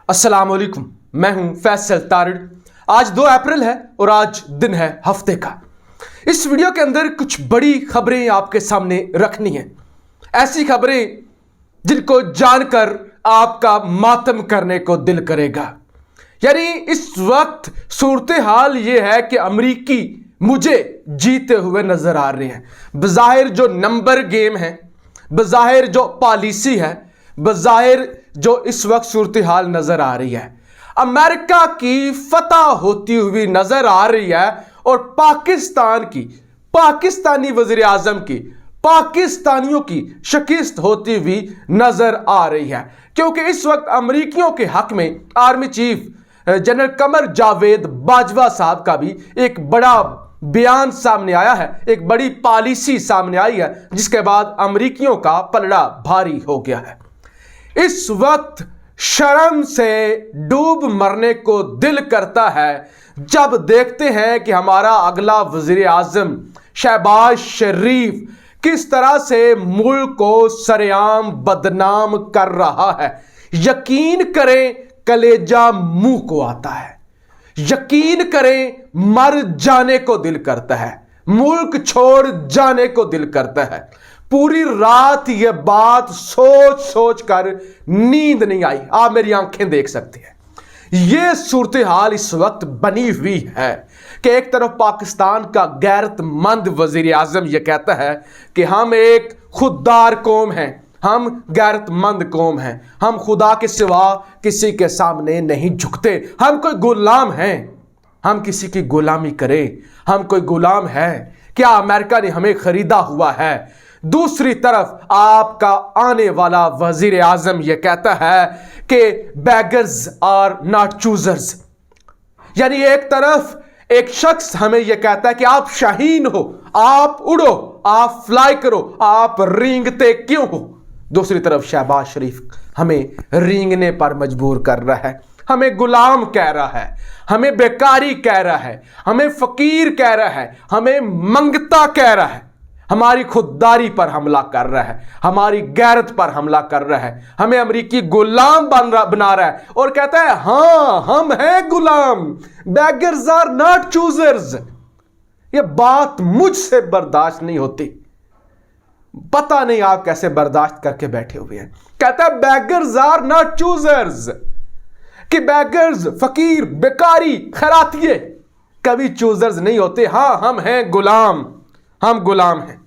अस्सलाम वालेकुम, मैं हूं फैसल तारिड़। आज 2 अप्रैल है और आज दिन है हफ्ते का। इस वीडियो के अंदर कुछ बड़ी खबरें आपके सामने रखनी है, ऐसी खबरें जिनको जानकर आपका मातम करने को दिल करेगा। यानी इस वक्त सूरत हाल ये है कि अमरीकी मुझे जीते हुए नजर आ रहे हैं। बज़ाहिर जो नंबर गेम है, बज़ाहिर जो पॉलिसी है, बज़ाहिर जो इस वक्त सूरत हाल नजर आ रही है, अमेरिका की फतह होती हुई नजर आ रही है और पाकिस्तान की, पाकिस्तानी वज़ीर आज़म की, पाकिस्तानियों की शिकस्त होती हुई नजर आ रही है। क्योंकि इस वक्त अमरीकियों के हक में army chief general Qamar Javed Bajwa साहब का भी एक बड़ा बयान सामने आया है, एक बड़ी पॉलिसी सामने आई है, जिसके बाद अमरीकियों का पलड़ा भारी हो गया है। इस वक्त शर्म से डूब मरने को दिल करता है जब देखते हैं कि हमारा अगला वज़ीर आज़म शहबाज शरीफ किस तरह से मुल्क को सरेआम बदनाम कर रहा है। यकीन करें कलेजा मुंह को आता है, यकीन करें मर जाने को दिल करता है, मुल्क छोड़ जाने को दिल करता है। पूरी रात ये बात सोच सोच कर नींद नहीं आई, आप मेरी आंखें देख सकते हैं। ये सूरत हाल इस वक्त बनी हुई है कि एक तरफ पाकिस्तान का गैरतमंद वजीर आजम ये कहता है कि हम एक खुददार कौम हैं, हम गैरतमंद कौम हैं, हम खुदा के सिवा किसी के सामने नहीं झुकते, हम कोई गुलाम हैं, हम किसी की गुलामी करें, हम कोई गुलाम है क्या? अमेरिका ने हमें खरीदा हुआ है। दूसरी तरफ आपका आने वाला वजीर आजम यह कहता है कि बेगर्स आर नॉट चूजर्स। यानी एक तरफ एक शख्स हमें यह कहता है कि आप शाहीन हो, आप उड़ो, आप फ्लाई करो, आप रेंगते क्यों हो? दूसरी तरफ शहबाज शरीफ हमें रेंगने पर मजबूर कर रहा है, हमें गुलाम कह रहा है, हमें बेकारी कह रहा है, हमें फकीर कह रहा है, हमें मंगता कह रहा है, हमारी खुददारी पर हमला कर रहा है, हमारी गैरत पर हमला कर रहा है, हमें अमरीकी गुलाम बना रहा है और कहता है हां हम हैं गुलाम, बेगर्स आर नॉट चूजर्स। यह बात मुझसे बर्दाश्त नहीं होती, पता नहीं आप कैसे बर्दाश्त करके बैठे हुए हैं। कहता है बेगर्स आर नॉट चूजर्स, कि बेगर्स फकीर बेकारी खैरातिये कभी चूजर्स नहीं होते। हां हम हैं गुलाम, हम गुलाम हैं।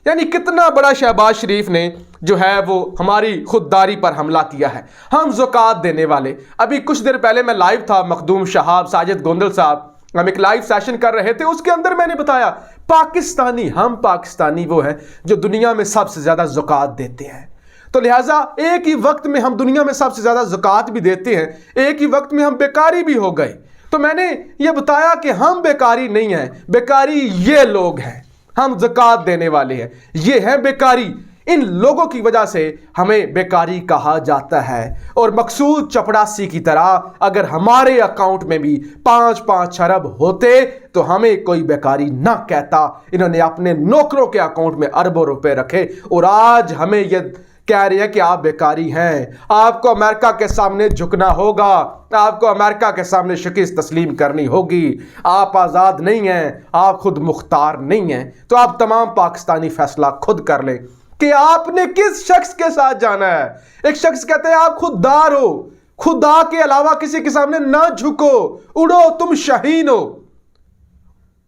यानी कितना बड़ा शहबाज शरीफ ने जो है वो हमारी खुददारी पर हमला किया है। हम ज़कात देने वाले, अभी कुछ देर पहले मैं लाइव था, मखदूम शहाब, साजिद गोंदल साहब, हम एक लाइव सेशन कर रहे थे, उसके अंदर मैंने बताया पाकिस्तानी, हम पाकिस्तानी वो हैं जो दुनिया में सबसे ज़्यादा ज़कात देते हैं। तो लिहाजा एक ही वक्त में हम दुनिया में सबसे ज़्यादा ज़कात भी देते हैं, एक ही वक्त में हम बेकारी भी हो गए। तो मैंने ये बताया कि हम बेकारी नहीं हैं, बेकारी ये लोग हैं, हम ज़कात देने वाले हैं, ये हैं बेकारी। इन लोगों की वजह से हमें बेकारी कहा जाता है। और मकसूद चपड़ासी की तरह अगर हमारे अकाउंट में भी 5-5 अरब होते तो हमें कोई बेकारी ना कहता। इन्होंने अपने नौकरों के अकाउंट में अरबों रुपए रखे और आज हमें यह कह रही है कि आप बेकारी हैं, आपको अमेरिका के सामने झुकना होगा, आपको अमेरिका के सामने शिकस्त तस्लीम करनी होगी, आप आज़ाद नहीं हैं, आप खुद मुख्तार नहीं हैं। तो आप तमाम पाकिस्तानी फैसला खुद कर लें कि आपने किस शख्स के साथ जाना है। एक शख्स कहते हैं आप खुददार हो, खुदा के अलावा किसी के सामने ना झुको, उड़ो तुम शाहीन हो,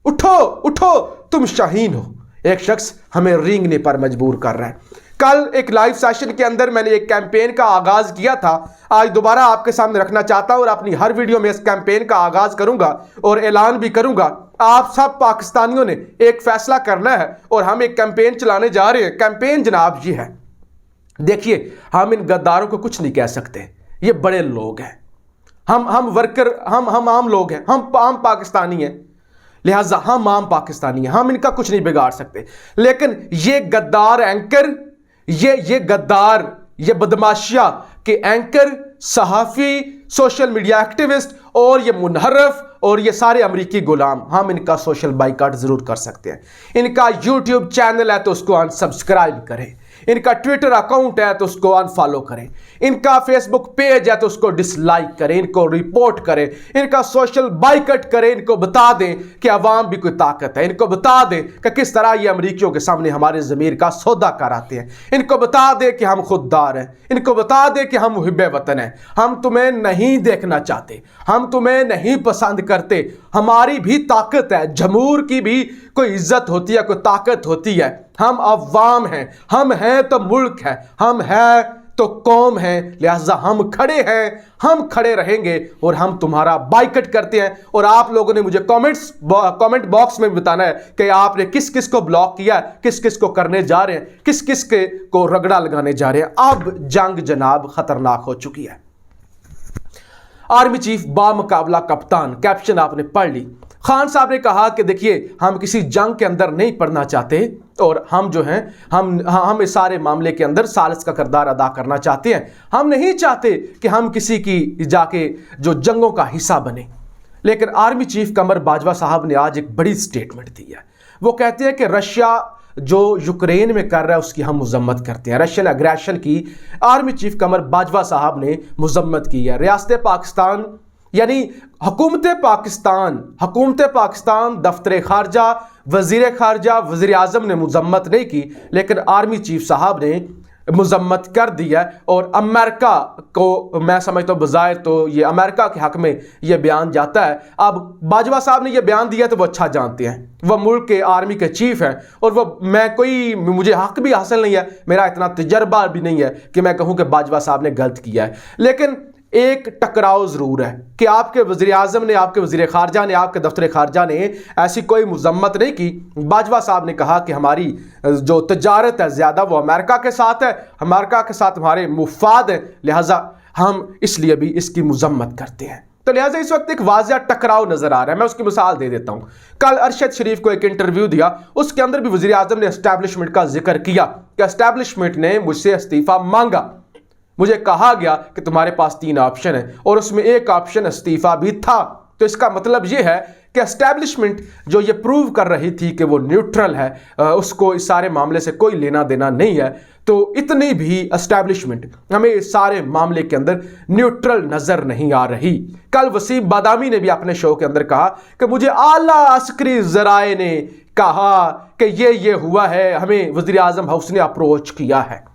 उठो उठो तुम शाहीन हो। एक शख्स हमें रेंगने पर मजबूर कर रहा है। कल एक लाइव सेशन के अंदर मैंने एक कैंपेन का आगाज किया था, आज दोबारा आपके सामने रखना चाहता हूं और अपनी हर वीडियो में इस कैंपेन का आगाज करूंगा और ऐलान भी करूंगा। आप सब पाकिस्तानियों ने एक फैसला करना है और हम एक कैंपेन चलाने जा रहे हैं। कैंपेन जनाब ये है, देखिए हम इन गद्दारों को कुछ नहीं कह सकते, ये बड़े लोग हैं, हम वर्कर, हम आम लोग हैं, हम आम पाकिस्तानी हैं, लिहाजा हम आम पाकिस्तानी हैं, हम इनका कुछ नहीं बिगाड़ सकते। लेकिन ये गद्दार एंकर, ये गद्दार, ये बदमाशिया के एंकर, सहाफ़ी, सोशल मीडिया एक्टिविस्ट और ये मुनहरफ और ये सारे अमरीकी गुलाम, हम इनका सोशल बाइकाट ज़रूर कर सकते हैं। इनका यूट्यूब चैनल है तो उसको अनसब्सक्राइब करें, इनका ट्विटर अकाउंट है तो उसको अनफॉलो करें, इनका फेसबुक पेज है तो उसको डिसलाइक करें, इनको रिपोर्ट करें, इनका सोशल बाइकट करें, इनको बता दें कि अवाम भी कोई ताकत है, इनको बता दें कि किस तरह ये अमरीकियों के सामने हमारे ज़मीर का सौदा कराते हैं, इनको बता दें कि हम खुददार हैं, इनको बता दें कि हम मुहिब्बे वतन हैं, हम तुम्हें नहीं देखना चाहते, हम तुम्हें नहीं पसंद करते, हमारी भी ताकत है, जमहूर की भी कोई इज्जत होती है, कोई ताकत होती है, हम अवाम हैं, हम हैं तो मुल्क है, हम हैं तो कौम है, लिहाजा हम खड़े हैं, हम खड़े रहेंगे और हम तुम्हारा बाइकट करते हैं। और आप लोगों ने मुझे कमेंट बॉक्स में बताना है कि आपने किस किस को ब्लॉक किया, किस किस को करने जा रहे हैं, किस किस के को रगड़ा लगाने जा रहे हैं। अब जंग जनाब खतरनाक हो चुकी है। आर्मी चीफ बामुकाबला कप्तान, कैप्शन आपने पढ़ ली। खान साहब ने कहा कि देखिए हम किसी जंग के अंदर नहीं पड़ना चाहते और हम जो हैं हम इस सारे मामले के अंदर सालिस का किरदार अदा करना चाहते हैं। हम नहीं चाहते कि हम किसी की जाके जो जंगों का हिस्सा बने। लेकिन आर्मी चीफ कमर बाजवा साहब ने आज एक बड़ी स्टेटमेंट दी है। वो कहते हैं कि रशिया जो यूक्रेन में कर रहा है उसकी हम मजम्मत करते हैं। रशियन एग्रेशन की आर्मी चीफ कमर बाजवा साहब ने मजम्मत की है। रियासत पाकिस्तान यानी हुकूमत पाकिस्तान, दफ्तर खारजा, वजीर खारजा, वजीर आजम ने मजम्मत नहीं की, लेकिन आर्मी चीफ साहब ने मजम्मत कर दिया। और अमेरिका को मैं समझता हूँ बज़ाहिर तो ये अमेरिका के हक में ये बयान जाता है। अब बाजवा साहब ने ये बयान दिया तो वो अच्छा जानते हैं, वह मुल्क के आर्मी के चीफ हैं और वो मुझे हक भी हासिल नहीं है, मेरा इतना तजर्बा भी नहीं है कि मैं कहूँ कि बाजवा साहब ने गलत किया है। लेकिन एक टकराव ज़रूर है कि आपके वज़ीर आज़म ने, आपके वज़ीर ख़ारजा ने, आपके दफ्तर ख़ारजा ने ऐसी कोई मजम्मत नहीं की। बाजवा साहब ने कहा कि हमारी जो तजारत है ज़्यादा वो अमेरिका के साथ है, अमेरिका के साथ हमारे मुफाद हैं, लिहाजा हम इसलिए भी इसकी मजम्मत करते हैं। तो लिहाजा इस वक्त एक वाज़िया टकराव नज़र आ रहा है। मैं उसकी मिसाल दे देता हूँ। कल अरशद शरीफ को एक इंटरव्यू दिया, उसके अंदर भी वज़ीर आज़म ने एस्टैब्लिशमेंट का जिक्र किया कि एस्टैब्लिशमेंट ने मुझसे इस्तीफ़ा मांगा। मुझे कहा गया कि तुम्हारे पास 3 ऑप्शन है और उसमें एक ऑप्शन इस्तीफा भी था। तो इसका मतलब यह है कि एस्टैब्लिशमेंट जो ये प्रूव कर रही थी कि वो न्यूट्रल है, उसको इस सारे मामले से कोई लेना देना नहीं है। तो इतनी भी एस्टैब्लिशमेंट हमें इस सारे मामले के अंदर न्यूट्रल नजर नहीं आ रही। कल वसीम बादामी ने भी अपने शो के अंदर कहा कि मुझे आला अस्करी ज़राए ने कहा कि ये हुआ है, हमें वज़ीर आज़म हाउस ने अप्रोच किया है।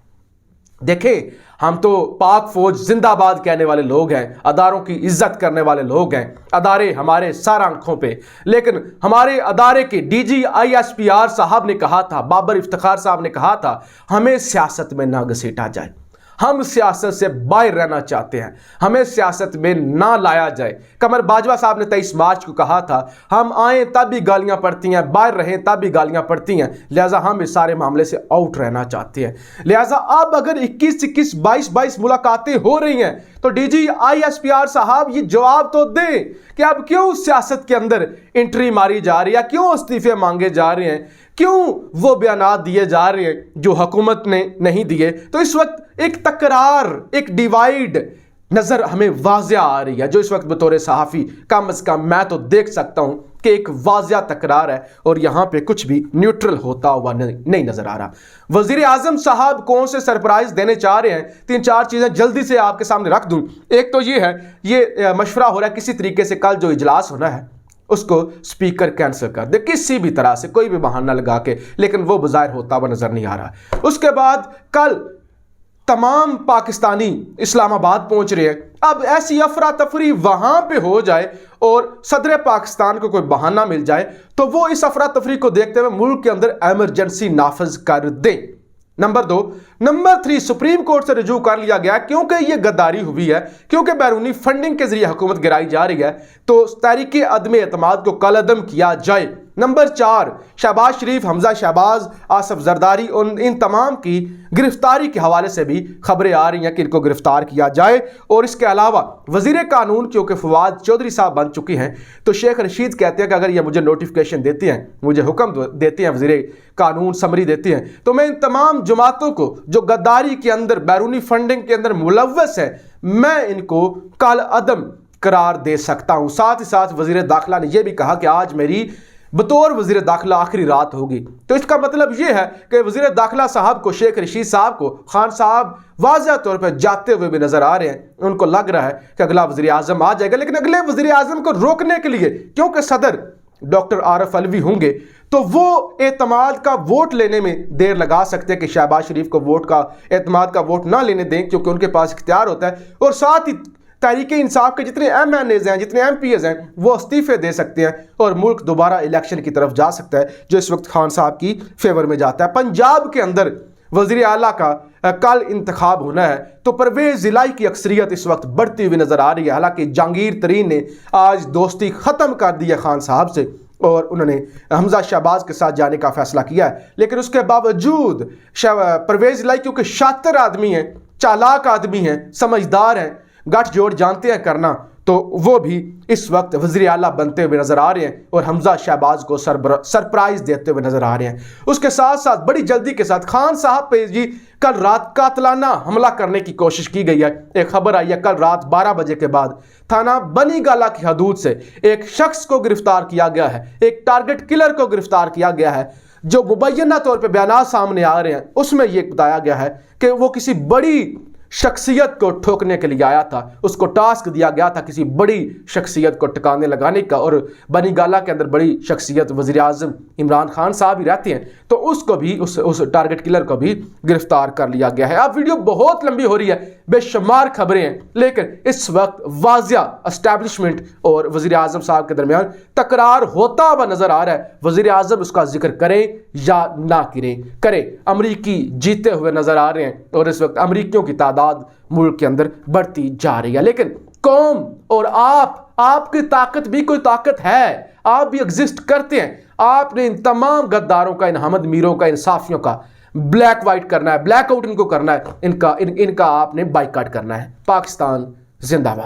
देखें, हम तो पाक फौज जिंदाबाद कहने वाले लोग हैं, अदारों की इज्जत करने वाले लोग हैं, अदारे हमारे सर आंखों पे। लेकिन हमारे अदारे के DG ISPR साहब ने कहा था, बाबर इफ्तिखार साहब ने कहा था, हमें सियासत में ना घसीटा जाए, हम सियासत से बाहर रहना चाहते हैं, हमें सियासत में ना लाया जाए। कमर बाजवा साहब ने 23 मार्च को कहा था, हम आए तब भी गालियां पड़ती हैं, बाहर रहें तब भी गालियां पड़ती हैं, लिहाजा हम इस सारे मामले से आउट रहना चाहते हैं। लिहाजा अब अगर 21, 21, 22 मुलाकातें हो रही हैं तो DG ISPR साहब ये जवाब तो दें कि अब क्यों सियासत के अंदर एंट्री मारी जा रही है, क्यों इस्तीफे मांगे जा रहे हैं, क्यों वो बयानात दिए जा रहे हैं जो हुकूमत ने नहीं दिए। तो इस वक्त एक तकरार, एक डिवाइड नज़र हमें वाज़िया आ रही है, जो इस वक्त बतौर सहाफ़ी कम अज़ कम मैं तो देख सकता हूँ कि एक वाज़िया तकरार है और यहाँ पे कुछ भी न्यूट्रल होता हुआ नहीं नज़र आ रहा। वज़ीर आज़म साहब कौन से सरप्राइज़ देने चाह रहे हैं, 3-4 चीज़ें जल्दी से आपके सामने रख दूँ। एक तो ये है, ये मशवरा हो रहा है किसी तरीके से कल जो इजलास होना है उसको स्पीकर कैंसिल कर दे, किसी भी तरह से, कोई भी बहाना लगा के, लेकिन वो बज़ाहिर होता हुआ नज़र नहीं आ रहा। उसके बाद कल तमाम पाकिस्तानी इस्लामाबाद पहुंच रहे हैं। अब ऐसी अफरा तफरी वहां पे हो जाए और सदर पाकिस्तान को कोई बहाना मिल जाए तो वो इस अफरा तफरी को देखते हुए मुल्क के अंदर एमरजेंसी नाफज कर दें। नंबर 2। नंबर 3, सुप्रीम कोर्ट से रुजू कर लिया गया क्योंकि ये गद्दारी हुई है, क्योंकि बैरूनी फंडिंग के जरिए हुकूमत गिराई जा रही है, तो तहरीक अदम एतमाद को कलअदम किया जाए। नंबर 4, शहबाज शरीफ, हमजा शहबाज, आसफ जरदारी और इन तमाम की गिरफ्तारी के हवाले से भी खबरें आ रही हैं कि इनको गिरफ्तार किया जाए। और इसके अलावा वजीर कानून क्योंकि फवाद चौधरी साहब बन चुके हैं तो शेख रशीद कहते हैं कि अगर ये मुझे नोटिफिकेशन देते हैं, मुझे हुक्म देते हैं, वजीर कानून समरी देते हैं, तो मैं इन तमाम जमातों को जो गद्दारी के अंदर, बैरूनी फंडिंग के अंदर मुलव्वस है, मैं इनको कल अदम करार दे सकता हूं। साथ ही साथ वजीर दाखिला ने यह भी कहा कि आज मेरी बतौर वज़ीर दाखिला आखिरी रात होगी। तो इसका मतलब यह है कि वज़ीर दाखिला साहब को, शेख रशीद साहब को, खान साहब वाज़ह तौर पर जाते हुए भी नजर आ रहे हैं। उनको लग रहा है कि अगला वज़ीर आज़म आ जाएगा, लेकिन अगले वज़ीर आज़म को रोकने के लिए, क्योंकि सदर डॉक्टर आरिफ अलवी होंगे, तो वो एतमाद का वोट लेने में देर लगा सकते हैं कि शहबाज शरीफ को एतमाद का वोट ना लेने दें, क्योंकि उनके पास इख्तियार होता है। और साथ ही तहरीक इंसाफ के जितने MNAs हैं, जितने MPs हैं, वो इस्तीफे दे सकते हैं और मुल्क दोबारा इलेक्शन की तरफ जा सकता है, जो इस वक्त खान साहब की फेवर में जाता है। पंजाब के अंदर वज़ीर आला का कल इंतखाब होना है, तो परवेज़ इलाही की अक्सरियत इस वक्त बढ़ती हुई नज़र आ रही है। हालांकि जहांगीर तरीन ने आज दोस्ती ख़त्म कर दी है खान साहब से और उन्होंने हमजा शहबाज के साथ जाने का फैसला किया है, लेकिन उसके बावजूद परवेज़ इलाही क्योंकि शातिर आदमी हैं, चालाक आदमी हैं, समझदार हैं, गठजोड़ जानते हैं करना, तो वो भी इस वक्त वज़ीर आला बनते हुए नजर आ रहे हैं और हमजा शहबाज को सरप्राइज देते हुए नजर आ रहे हैं। उसके साथ साथ बड़ी जल्दी के साथ खान साहब पे जी कल रात कातलाना हमला करने की कोशिश की गई है। एक खबर आई है कल रात 12 बजे के बाद थाना बनी गाला की हदूद से एक शख्स को गिरफ्तार किया गया है, एक टारगेट किलर को गिरफ्तार किया गया है। जो मुबैना तौर पर बयान सामने आ रहे हैं उसमें यह बताया गया है कि वो किसी बड़ी शख्सियत को ठोकने के लिए आया था, उसको टास्क दिया गया था किसी बड़ी शख्सियत को ठिकाने लगाने का, और बनी गाला के अंदर बड़ी शख्सियत वज़ीर आज़म इमरान खान साहब ही रहते हैं, तो उसको भी उस टारगेट किलर को भी गिरफ्तार कर लिया गया है। अब वीडियो बहुत लंबी हो रही है, बेशुमार खबरें हैं, लेकिन इस वक्त वाज़िया एस्टैब्लिशमेंट और वज़ीर आज़म साहब के दरमियान तकरार होता हुआ नजर आ रहा है। वज़ीर आज़म उसका जिक्र करें या ना करें, अमरीकी जीते हुए नजर आ रहे हैं और इस वक्त अमरीकियों की तादाद मुल्क के अंदर बढ़ती जा रही है। लेकिन कौम और आपकी ताकत भी कोई ताकत है, आप भी एग्जिस्ट करते हैं। आपने इन तमाम गद्दारों का, इन हमद मीरों का, इन साफियों का ब्लैक वाइट करना है, ब्लैकआउट इनको करना है, इनका आपने बाइकाट करना है। पाकिस्तान जिंदाबाद।